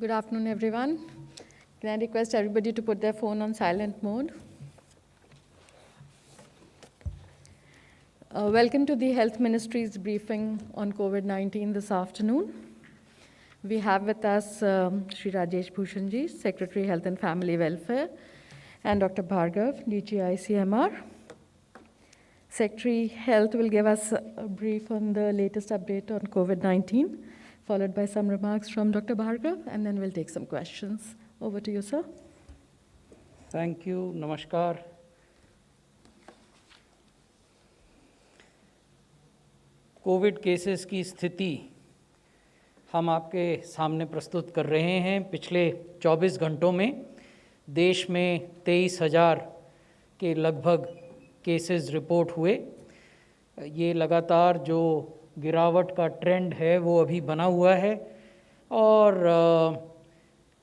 Good afternoon, everyone. Can I request everybody to put their phone on silent mode? Welcome to the Health Ministry's briefing on COVID-19 this afternoon. We have with us Shri Rajesh Bhushanji, Secretary Health and Family Welfare, and Dr. Bhargav, DG ICMR. Secretary Health will give us a brief on the latest update on COVID-19, followed by some remarks from Dr. Bhargav, and then we'll take some questions. Over to you, sir. Thank you. Namaskar. Covid cases की स्थिति हम आपके सामने प्रस्तुत कर रहे हैं। पिछले 24 घंटों में देश में 23,000 के लगभग केसेस रिपोर्ट हुए। ये लगातार जो गिरावट का ट्रेंड है वो अभी बना हुआ है और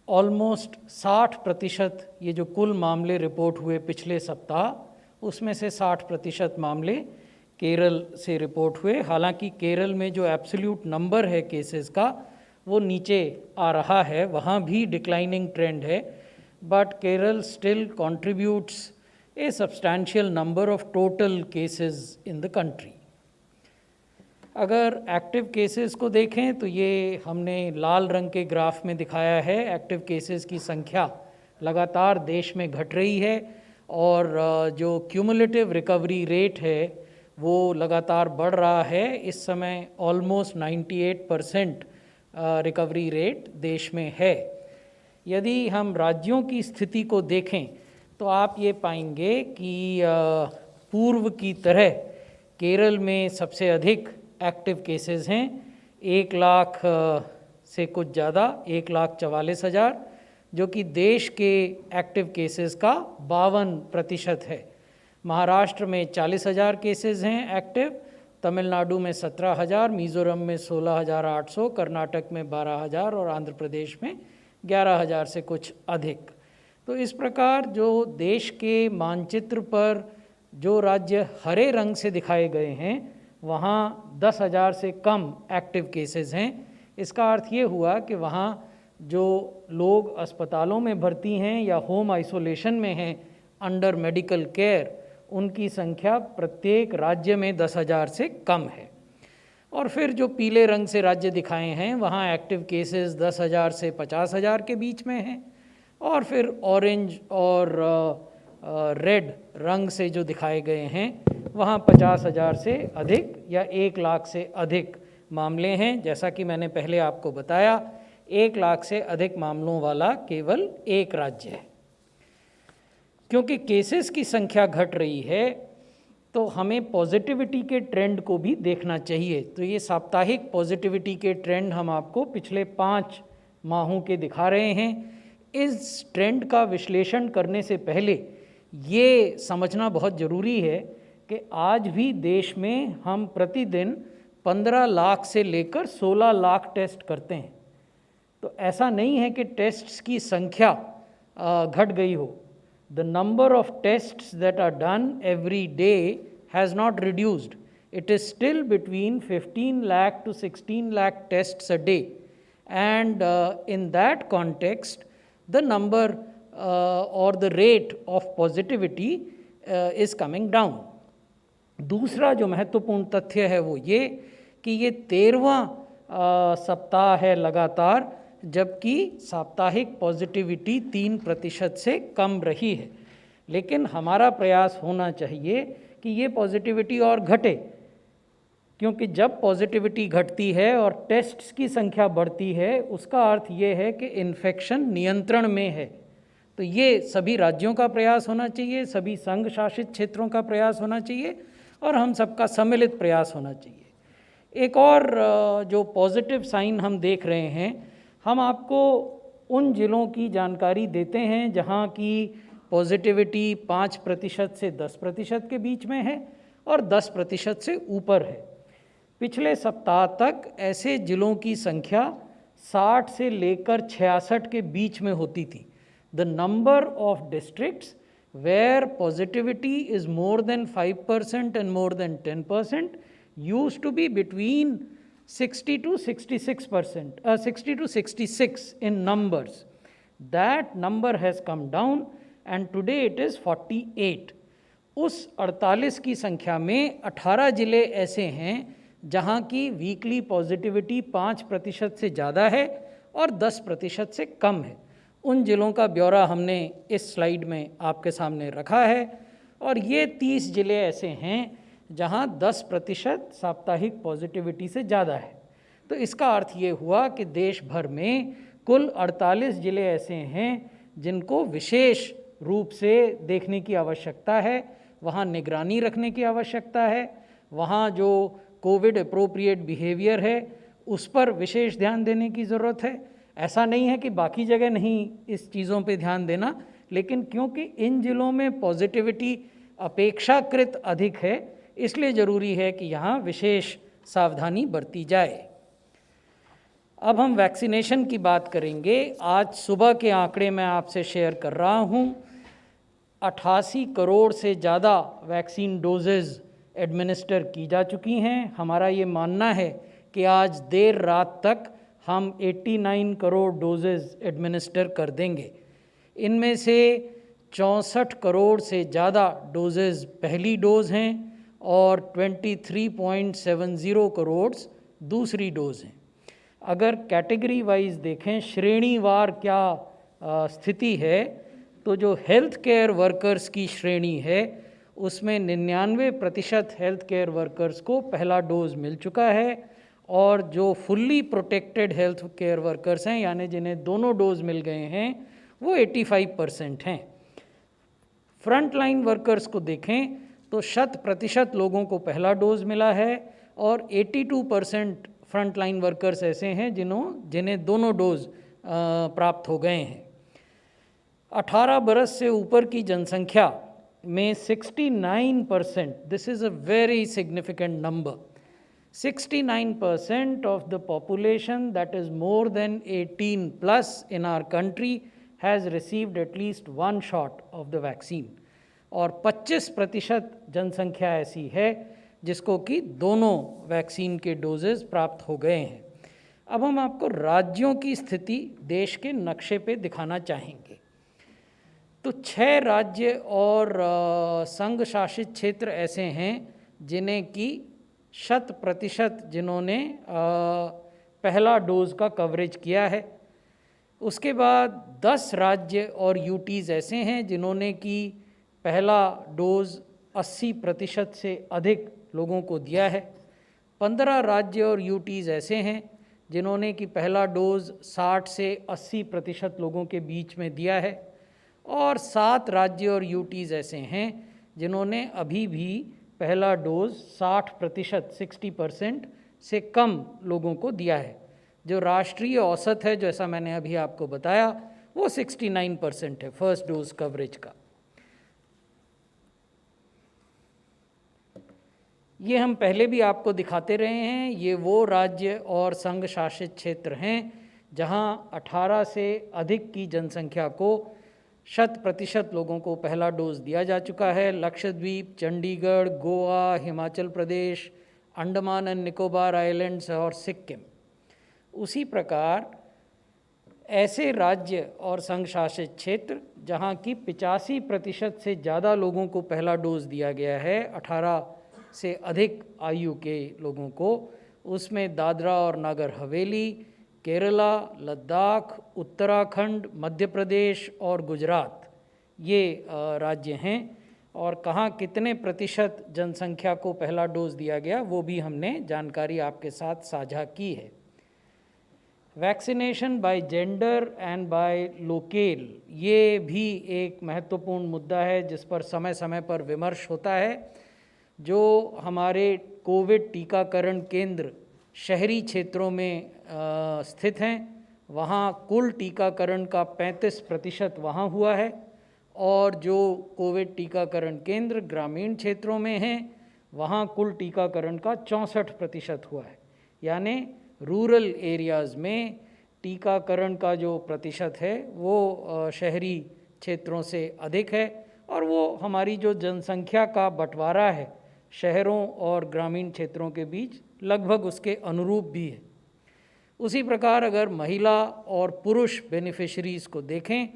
ऑलमोस्ट 60% ये जो कुल मामले रिपोर्ट हुए पिछले सप्ताह, उसमें से 60% मामले केरल से रिपोर्ट हुए। हालांकि केरल में जो एब्सोल्यूट नंबर है केसेस का वो नीचे आ रहा है, वहाँ भी डिक्लाइनिंग ट्रेंड है, but Kerala still contributes A substantial number of total cases in the country. अगर एक्टिव केसेस को देखें तो ये हमने लाल रंग के ग्राफ में दिखाया है। एक्टिव केसेस की संख्या लगातार देश में घट रही है और जो क्यूमुलेटिव रिकवरी रेट है वो लगातार बढ़ रहा है। इस समय ऑलमोस्ट 98% रिकवरी रेट देश में है। यदि हम राज्यों की स्थिति को देखें तो आप ये पाएंगे कि पूर्व की तरह केरल में सबसे अधिक एक्टिव केसेस हैं, 1 लाख से कुछ ज़्यादा, 1,44,000, जो कि देश के एक्टिव केसेस का 52% है। महाराष्ट्र में 40,000 केसेस हैं एक्टिव, तमिलनाडु में 17,000, मिज़ोरम में 16,800, कर्नाटक में 12,000 और आंध्र प्रदेश में 11,000 से कुछ अधिक। तो इस प्रकार जो देश के मानचित्र पर जो राज्य हरे रंग से दिखाए गए हैं वहाँ 10,000 से कम एक्टिव केसेस हैं। इसका अर्थ ये हुआ कि वहाँ जो लोग अस्पतालों में भर्ती हैं या होम आइसोलेशन में हैं अंडर मेडिकल केयर, उनकी संख्या प्रत्येक राज्य में 10,000 से कम है। और फिर जो पीले रंग से राज्य दिखाए हैं वहाँ एक्टिव केसेस 10,000 से 50,000 के बीच में हैं, और फिर ऑरेंज और रेड रंग से जो दिखाए गए हैं वहाँ 50,000 से अधिक या 1 लाख से अधिक मामले हैं। जैसा कि मैंने पहले आपको बताया, 1 लाख से अधिक मामलों वाला केवल एक राज्य है। क्योंकि केसेस की संख्या घट रही है तो हमें पॉजिटिविटी के ट्रेंड को भी देखना चाहिए। तो ये साप्ताहिक पॉजिटिविटी के ट्रेंड हम आपको पिछले 5 माहों के दिखा रहे हैं। इस ट्रेंड का विश्लेषण करने से पहले ये समझना बहुत ज़रूरी है कि आज भी देश में हम प्रतिदिन 15 लाख से लेकर 16 लाख टेस्ट करते हैं। तो ऐसा नहीं है कि टेस्ट्स की संख्या घट गई हो। The number of tests that are done every day has not reduced. It is still between 15 lakh to 16 lakh tests a day. And in that context, the number or the rate of positivity is coming down. दूसरा जो महत्वपूर्ण तथ्य है वो ये कि ये 13वां सप्ताह है लगातार, जबकि साप्ताहिक पॉजिटिविटी 3% से कम रही है। लेकिन हमारा प्रयास होना चाहिए कि ये पॉजिटिविटी और घटे, क्योंकि जब पॉजिटिविटी घटती है और टेस्ट्स की संख्या बढ़ती है उसका अर्थ ये है कि इन्फेक्शन नियंत्रण में है। तो ये सभी राज्यों का प्रयास होना चाहिए, सभी संघ शासित क्षेत्रों का प्रयास होना चाहिए और हम सबका सम्मिलित प्रयास होना चाहिए। एक और जो पॉजिटिव साइन हम देख रहे हैं, हम आपको उन जिलों की जानकारी देते हैं जहां की पॉजिटिविटी 5% से 10% के बीच में है और 10% से ऊपर है। पिछले सप्ताह तक ऐसे जिलों की संख्या 60 से लेकर 66 के बीच में होती थी। The number of districts where positivity is more than 5% and more than 10% used to be between 60 to 66%, 60 to 66 in numbers. That number has come down and today it is 48. उस 48 की संख्या में 18 ज़िले ऐसे हैं जहां की वीकली पॉजिटिविटी 5% से ज़्यादा है और 10% से कम है। उन ज़िलों का ब्यौरा हमने इस स्लाइड में आपके सामने रखा है और ये 30 ज़िले ऐसे हैं जहां 10% साप्ताहिक पॉजिटिविटी से ज़्यादा है। तो इसका अर्थ ये हुआ कि देश भर में कुल 48 ज़िले ऐसे हैं जिनको विशेष रूप से देखने की आवश्यकता है, वहाँ निगरानी रखने की आवश्यकता है, वहाँ जो कोविड अप्रोप्रिएट बिहेवियर है उस पर विशेष ध्यान देने की ज़रूरत है। ऐसा नहीं है कि बाकी जगह नहीं इस चीज़ों पे ध्यान देना, लेकिन क्योंकि इन ज़िलों में पॉजिटिविटी अपेक्षाकृत अधिक है इसलिए ज़रूरी है कि यहाँ विशेष सावधानी बरती जाए। अब हम वैक्सीनेशन की बात करेंगे। आज सुबह के आंकड़े मैं आपसे शेयर कर रहा हूँ। 88 करोड़ से ज़्यादा वैक्सीन डोजेज़ एडमिनिस्टर की जा चुकी हैं। हमारा ये मानना है कि आज देर रात तक हम 89 करोड़ डोजेज़ एडमिनिस्टर कर देंगे। इनमें से 64 करोड़ से ज़्यादा डोजेज़ पहली डोज़ हैं और 23.70 करोड़ दूसरी डोज़ हैं। अगर कैटेगरी वाइज देखें, श्रेणीवार क्या स्थिति है, तो जो हेल्थ केयर वर्कर्स की श्रेणी है उसमें 99% हेल्थ केयर वर्कर्स को पहला डोज मिल चुका है और जो fully protected health care workers हैं यानी जिन्हें दोनों डोज मिल गए हैं वो 85% हैं। फ्रंट लाइन वर्कर्स को देखें तो 100% लोगों को पहला डोज मिला है और 82% फ्रंट लाइन वर्कर्स ऐसे हैं जिन्हें दोनों डोज प्राप्त हो गए हैं। 18 बरस से ऊपर की जनसंख्या में 69%, this is a very significant number, 69% of the population that is more than 18 plus in our country has received at least one shot of the vaccine और 25% जनसंख्या ऐसी है जिसको कि दोनों वैक्सीन के डोजेस प्राप्त हो गए हैं। अब हम आपको राज्यों की स्थिति देश के नक्शे पे दिखाना चाहेंगे। तो 6 राज्य और संघ शासित क्षेत्र ऐसे हैं जिन्हें कि 100% जिन्होंने पहला डोज का कवरेज किया है। उसके बाद 10 राज्य और यूटीज़ ऐसे हैं जिन्होंने कि पहला डोज 80% से अधिक लोगों को दिया है। 15 राज्य और यूटीज़ ऐसे हैं जिन्होंने कि पहला डोज 60 से 80% लोगों के बीच में दिया है और 7 राज्य और यूटीज़ ऐसे हैं जिन्होंने अभी भी पहला डोज 60%, 60% से कम लोगों को दिया है। जो राष्ट्रीय औसत है, जैसा मैंने अभी आपको बताया, वो 69% है फर्स्ट डोज कवरेज का। ये हम पहले भी आपको दिखाते रहे हैं। ये वो राज्य और संघ शासित क्षेत्र हैं जहां 18 से अधिक की जनसंख्या को 100% लोगों को पहला डोज दिया जा चुका है। लक्षद्वीप, चंडीगढ़, गोवा, हिमाचल प्रदेश, अंडमान एंड निकोबार आइलैंड्स और सिक्किम। उसी प्रकार ऐसे राज्य और संघ शासित क्षेत्र जहां की 85% से ज़्यादा लोगों को पहला डोज दिया गया है, 18 से अधिक आयु के लोगों को, उसमें दादरा और नगर हवेली, केरला, लद्दाख, उत्तराखंड, मध्य प्रदेश और गुजरात ये राज्य हैं। और कहाँ कितने प्रतिशत जनसंख्या को पहला डोज दिया गया वो भी हमने जानकारी आपके साथ साझा की है। Vaccination by gender and by locale, ये भी एक महत्वपूर्ण मुद्दा है जिस पर समय समय पर विमर्श होता है। जो हमारे कोविड टीकाकरण केंद्र शहरी क्षेत्रों में स्थित हैं, वहाँ कुल टीकाकरण का 35% वहाँ हुआ है और जो कोविड टीकाकरण केंद्र ग्रामीण क्षेत्रों में हैं वहाँ कुल टीकाकरण का 64% हुआ है। यानी रूरल एरियाज़ में टीकाकरण का जो प्रतिशत है वो शहरी क्षेत्रों से अधिक है और वो हमारी जो जनसंख्या का बंटवारा है शहरों और ग्रामीण क्षेत्रों के बीच लगभग उसके अनुरूप भी है। उसी प्रकार अगर महिला और पुरुष बेनिफिशरीज़ को देखें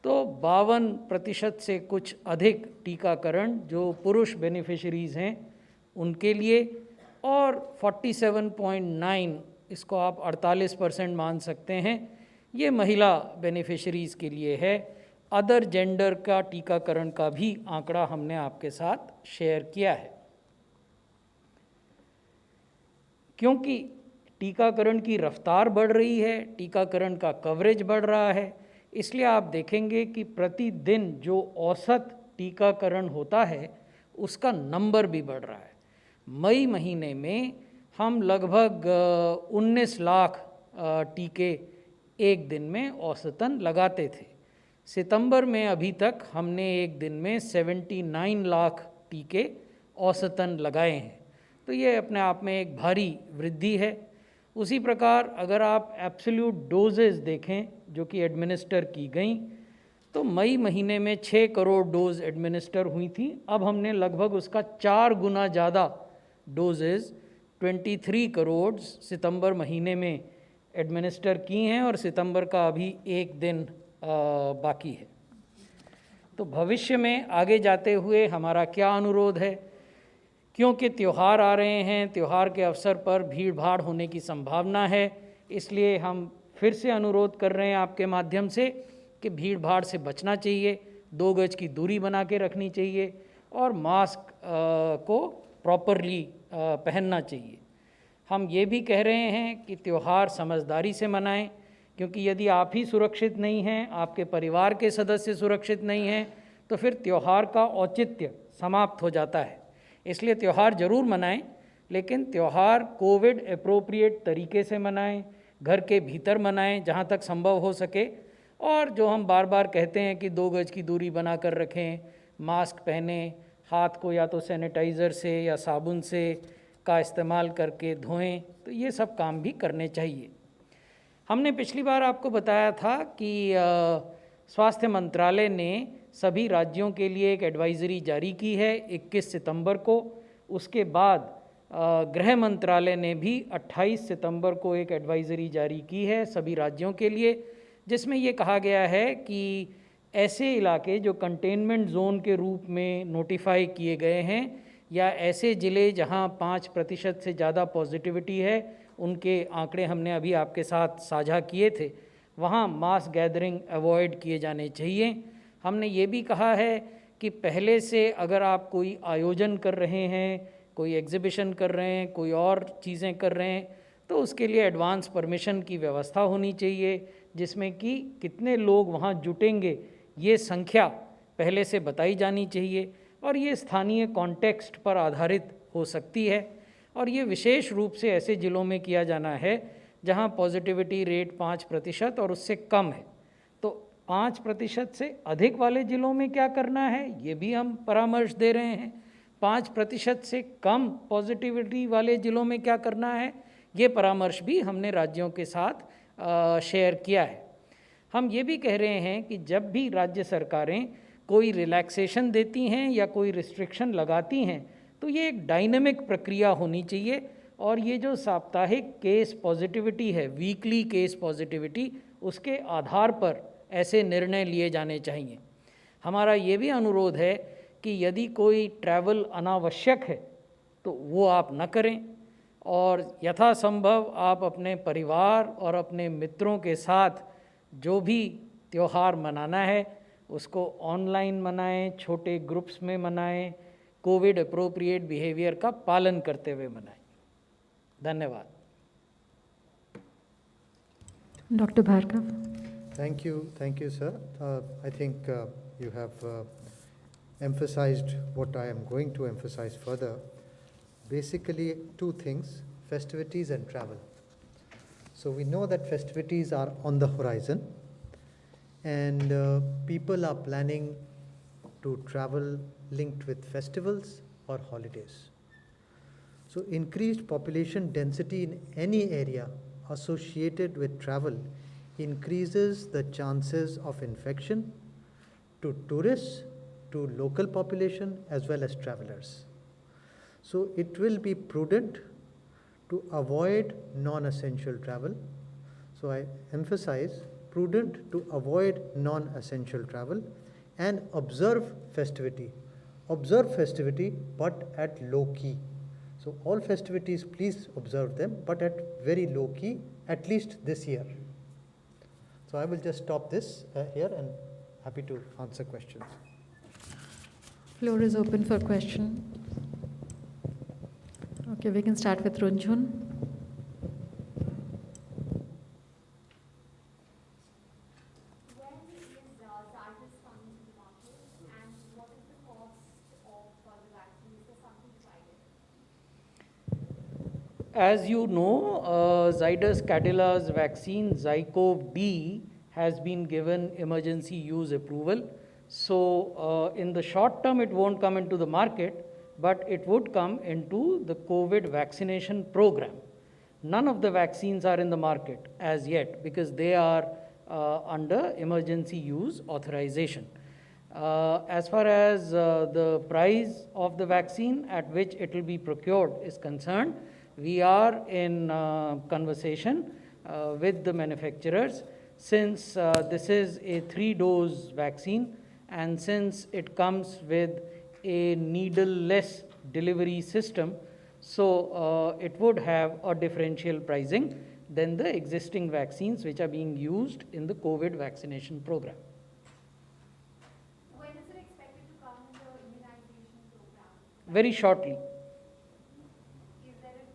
तो 52% से कुछ अधिक टीकाकरण जो पुरुष बेनिफिशरीज़ हैं उनके लिए, और 47.9, इसको आप 48% मान सकते हैं, ये महिला बेनिफिशरीज़ के लिए है। अदर जेंडर का टीकाकरण का भी आंकड़ा हमने आपके साथ शेयर किया है। क्योंकि टीकाकरण की रफ्तार बढ़ रही है, टीकाकरण का कवरेज बढ़ रहा है, इसलिए आप देखेंगे कि प्रतिदिन जो औसत टीकाकरण होता है उसका नंबर भी बढ़ रहा है। मई महीने में हम लगभग 19 लाख टीके एक दिन में औसतन लगाते थे। सितंबर में अभी तक हमने एक दिन में 79 लाख टीके औसतन लगाए हैं, तो ये अपने आप में एक भारी वृद्धि है। उसी प्रकार अगर आप एब्सोल्यूट डोजेज़ देखें जो कि एडमिनिस्टर की गई, तो मई महीने में 6 करोड़ डोज एडमिनिस्टर हुई थी। अब हमने लगभग उसका 4 गुना ज़्यादा डोजेज़ 23 करोड़ सितंबर महीने में एडमिनिस्टर की हैं, और सितंबर का अभी एक दिन बाकी है। तो भविष्य में आगे जाते हुए हमारा क्या अनुरोध है, क्योंकि त्यौहार आ रहे हैं, त्यौहार के अवसर पर भीड़ भाड़ होने की संभावना है, इसलिए हम फिर से अनुरोध कर रहे हैं आपके माध्यम से कि भीड़ भाड़ से बचना चाहिए, 2 गज की दूरी बना के रखनी चाहिए, और मास्क को प्रॉपरली पहनना चाहिए। हम ये भी कह रहे हैं कि त्यौहार समझदारी से मनाएं, क्योंकि यदि आप ही सुरक्षित नहीं हैं, आपके परिवार के सदस्य सुरक्षित नहीं हैं, तो फिर त्यौहार का औचित्य समाप्त हो जाता है। इसलिए त्यौहार ज़रूर मनाएं, लेकिन त्यौहार कोविड एप्रोप्रिएट तरीके से मनाएं, घर के भीतर मनाएं जहाँ तक संभव हो सके, और जो हम बार बार कहते हैं कि 2 गज की दूरी बना कर रखें, मास्क पहनें, हाथ को या तो सैनिटाइज़र से या साबुन से का इस्तेमाल करके धोएं, तो ये सब काम भी करने चाहिए। हमने पिछली बार आपको बताया था कि स्वास्थ्य मंत्रालय ने सभी राज्यों के लिए एक एडवाइज़री जारी की है 21 सितंबर को। उसके बाद गृह मंत्रालय ने भी 28 सितंबर को एक एडवाइज़री जारी की है सभी राज्यों के लिए, जिसमें ये कहा गया है कि ऐसे इलाके जो कंटेनमेंट जोन के रूप में नोटिफाई किए गए हैं, या ऐसे ज़िले जहां 5% से ज़्यादा पॉजिटिविटी है, उनके आंकड़े हमने अभी आपके साथ साझा किए थे, वहां मास गैदरिंग अवॉइड किए जाने चाहिए। हमने ये भी कहा है कि पहले से अगर आप कोई आयोजन कर रहे हैं, कोई एग्जीबिशन कर रहे हैं, कोई और चीज़ें कर रहे हैं, तो उसके लिए एडवांस परमिशन की व्यवस्था होनी चाहिए, जिसमें कि कितने लोग वहाँ जुटेंगे ये संख्या पहले से बताई जानी चाहिए, और ये स्थानीय कॉन्टेक्स्ट पर आधारित हो सकती है, और ये विशेष रूप से ऐसे ज़िलों में किया जाना है जहाँ पॉजिटिविटी रेट 5% और उससे कम है। तो 5% से अधिक वाले ज़िलों में क्या करना है, ये भी हम परामर्श दे रहे हैं। 5% से कम पॉजिटिविटी वाले ज़िलों में क्या करना है, ये परामर्श भी हमने राज्यों के साथ शेयर किया है। हम ये भी कह रहे हैं कि जब भी राज्य सरकारें कोई रिलैक्सेशन देती हैं या कोई रिस्ट्रिक्शन लगाती हैं, तो ये एक डायनेमिक प्रक्रिया होनी चाहिए, और ये जो साप्ताहिक केस पॉजिटिविटी है, वीकली केस पॉजिटिविटी, उसके आधार पर ऐसे निर्णय लिए जाने चाहिए। हमारा ये भी अनुरोध है कि यदि कोई ट्रैवल अनावश्यक है तो वो आप न करें, और यथासंभव आप अपने परिवार और अपने मित्रों के साथ जो भी त्यौहार मनाना है उसको ऑनलाइन मनाएं, छोटे ग्रुप्स में मनाएं, कोविड अप्रोप्रिएट बिहेवियर का पालन करते हुए मनाएं। धन्यवाद। Doctor Bhargava. Thank you, sir. I think you have emphasized what I am going to emphasize further. Basically, two things: festivities and travel. So we know that festivities are on the horizon, and people are planning to travel linked with festivals or holidays. So increased population density in any area associated with travel increases the chances of infection to tourists, to local population as well as travelers. So it will be prudent to avoid non-essential travel. So I emphasize prudent to avoid non-essential travel and observe festivity. Observe festivity, but at low key. So all festivities, please observe them, but at very low key, at least this year. So I will just stop this here and happy to answer questions. Floor is open for question. Okay, we can start with Runjhun. When is Zydus coming to the market, and what is the cost of the vaccine? Is there something to guide it? As you know, Zydus Cadilla's vaccine Zycov-D has been given emergency use approval. So in the short term, it won't come into the market, but it would come into the COVID vaccination program. None of the vaccines are in the market as yet because they are under emergency use authorization. As far as the price of the vaccine at which it will be procured is concerned, we are in conversation with the manufacturers. Since this is a 3-dose vaccine and since it comes with a needle-less delivery system, so it would have a differential pricing than the existing vaccines which are being used in the COVID vaccination program. When is it expected to come in the immunization program? Very shortly. Is there a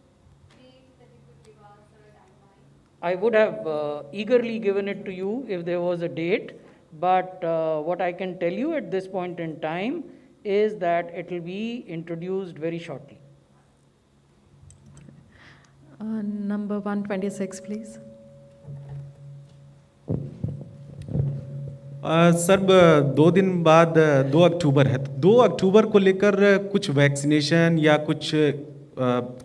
date that you could give us or a timeline? I would have eagerly given it to you if there was a date, but what I can tell you at this point in time is that it will be introduced very shortly. Number 126, please. Sir 2 दिन बाद 2 अक्टूबर है, तो 2 अक्टूबर को लेकर कुछ vaccination या कुछ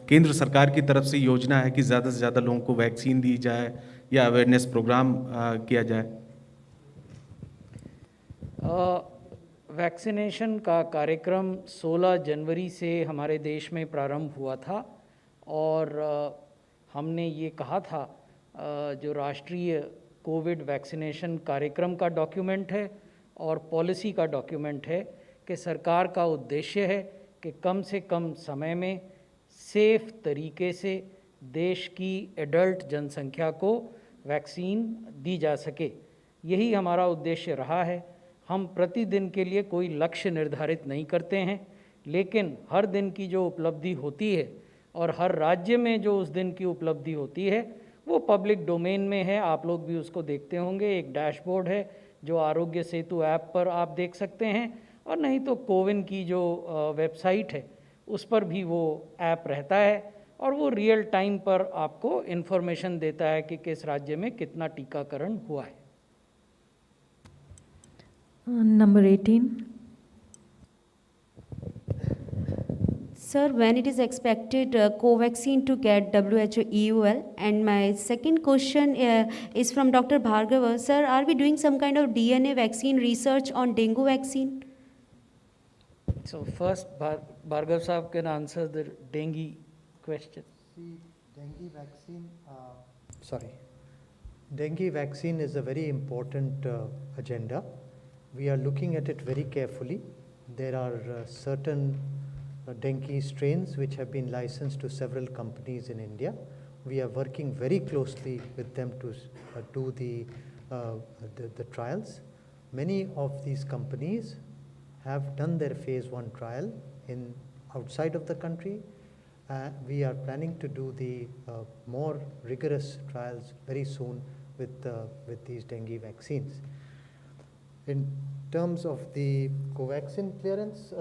केंद्र सरकार की तरफ से योजना है कि ज़्यादा से ज़्यादा लोगों को वैक्सीन दी जाए या अवेयरनेस प्रोग्राम किया जाए? वैक्सीनेशन का कार्यक्रम 16 जनवरी से हमारे देश में प्रारंभ हुआ था और हमने ये कहा था जो राष्ट्रीय कोविड वैक्सीनेशन कार्यक्रम का डॉक्यूमेंट है और पॉलिसी का डॉक्यूमेंट है कि सरकार का उद्देश्य है कि कम से कम समय में सेफ तरीके से देश की एडल्ट जनसंख्या को वैक्सीन दी जा सके। यही हमारा उद्देश्य रहा है। हम प्रतिदिन के लिए कोई लक्ष्य निर्धारित नहीं करते हैं, लेकिन हर दिन की जो उपलब्धि होती है और हर राज्य में जो उस दिन की उपलब्धि होती है वो पब्लिक डोमेन में है। आप लोग भी उसको देखते होंगे। एक डैशबोर्ड है जो आरोग्य सेतु ऐप पर आप देख सकते हैं, और नहीं तो कोविन की जो वेबसाइट है उस पर भी वो ऐप रहता है और वो रियल टाइम पर आपको इन्फॉर्मेशन देता है कि किस राज्य में कितना टीकाकरण हुआ है। Number 18. Sir, when it is expected Covaxin to get WHO EUL? And my second question is from Dr. Bhargava. Sir, are we doing some kind of DNA vaccine research on dengue vaccine? So first, Bhargav Saab can answer the dengue question. See, dengue vaccine, dengue vaccine is a very important agenda. We are looking at it very carefully. There are certain dengue strains which have been licensed to several companies in India. We are working very closely with them to do the trials. Many of these companies have done their phase 1 trial outside of the country. We are planning to do the more rigorous trials very soon with these dengue vaccines. In terms of the Covaxin clearance,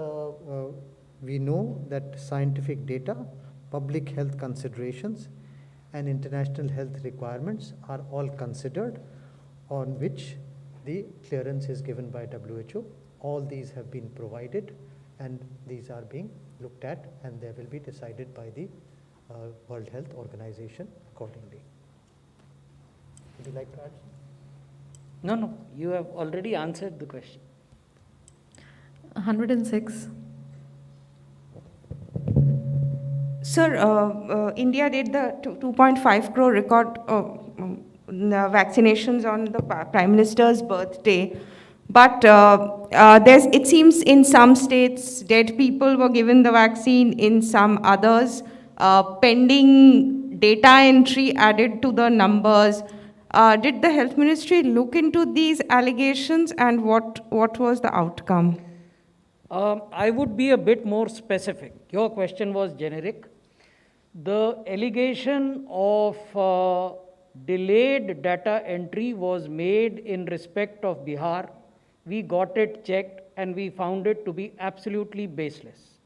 we know that scientific data, public health considerations, and international health requirements are all considered, on which the clearance is given by WHO. All these have been provided, and these are being looked at, and they will be decided by the World Health Organization accordingly. Would you like to add? No, you have already answered the question. 106. Sir, India did the 2.5 crore record vaccinations on the Prime Minister's birthday. But it seems in some states, dead people were given the vaccine, in some others, pending data entry added to the numbers. Did the Health Ministry look into these allegations, and what was the outcome? I would be a bit more specific. Your question was generic. The allegation of delayed data entry was made in respect of Bihar. We got it checked and we found it to be absolutely baseless.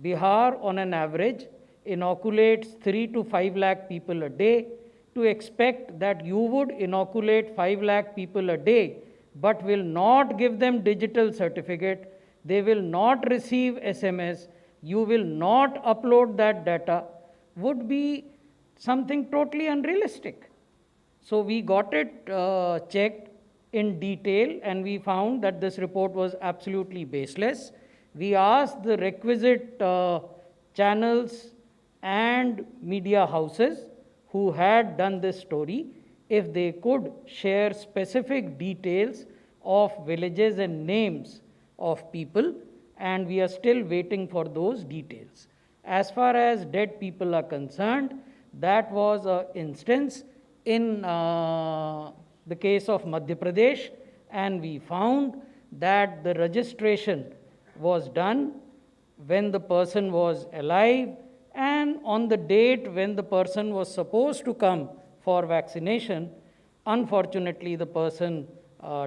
Bihar, on an average, inoculates 3 to 5 lakh people a day. To expect that you would inoculate 5 lakh people a day but will not give them digital certificate, they will not receive SMS, you will not upload that data, would be something totally unrealistic. So we got it checked in detail and we found that this report was absolutely baseless. We asked the requisite channels and media houses who had done this story if they could share specific details of villages and names of people, and we are still waiting for those details. As far as dead people are concerned, that was an instance in the case of Madhya Pradesh, and we found that the registration was done when the person was alive and on the date when the person was supposed to come for vaccination. Unfortunately, the person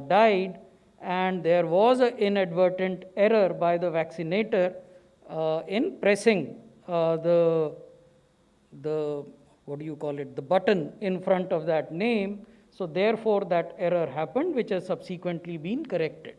died, and there was an inadvertent error by the vaccinator in pressing the what do you call it, the button in front of that name. So therefore, that error happened, which has subsequently been corrected.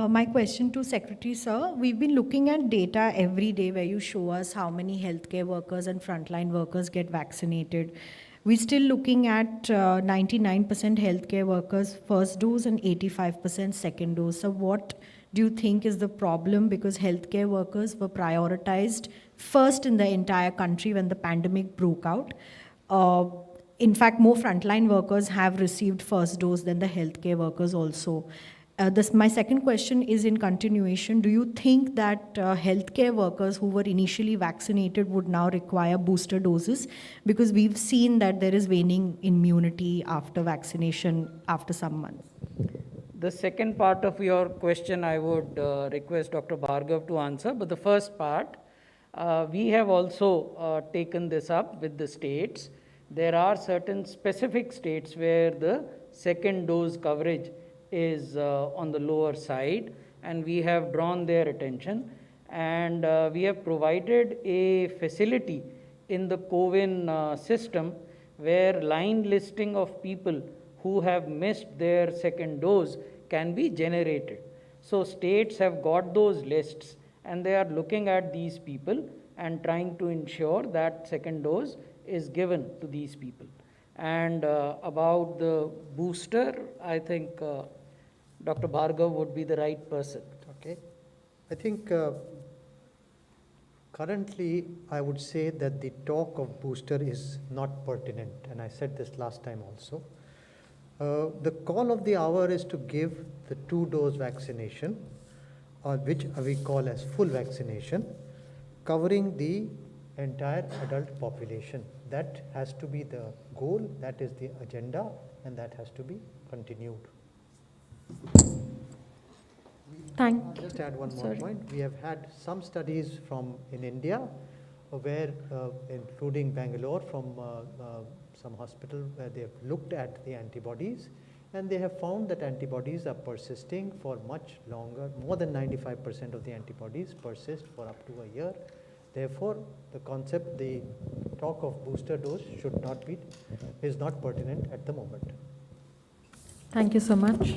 My question to Secretary Sir, we've been looking at data every day where you show us how many healthcare workers and frontline workers get vaccinated. We're still looking at 99% healthcare workers first dose and 85% second dose. So what do you think is the problem? Because healthcare workers were prioritized first in the entire country when the pandemic broke out. In fact, more frontline workers have received first dose than the healthcare workers also. My second question is in continuation. Do you think that healthcare workers who were initially vaccinated would now require booster doses? Because we've seen that there is waning immunity after vaccination after some months. The second part of your question, I would request Dr. Bhargav to answer. But the first part, we have also taken this up with the states. There are certain specific states where the second dose coverage is on the lower side, and we have drawn their attention, and we have provided a facility in the CoWIN system where line listing of people who have missed their second dose can be generated. So states have got those lists and they are looking at these people and trying to ensure that second dose is given to these people. And about the booster, I think Dr. Bhargav would be the right person. Okay. I think currently I would say that the talk of booster is not pertinent, and I said this last time also. The call of the hour is to give the 2-dose vaccination, or which we call as full vaccination, covering the entire adult population. That has to be the goal, that is the agenda, and that has to be continued. Just add one more point. We have had some studies in India where, including Bangalore, from some hospital where they have looked at the antibodies, and they have found that antibodies are persisting for much longer. More than 95% of the antibodies persist for up to a year. Therefore, the talk of booster dose is not pertinent at the moment. Thank you so much.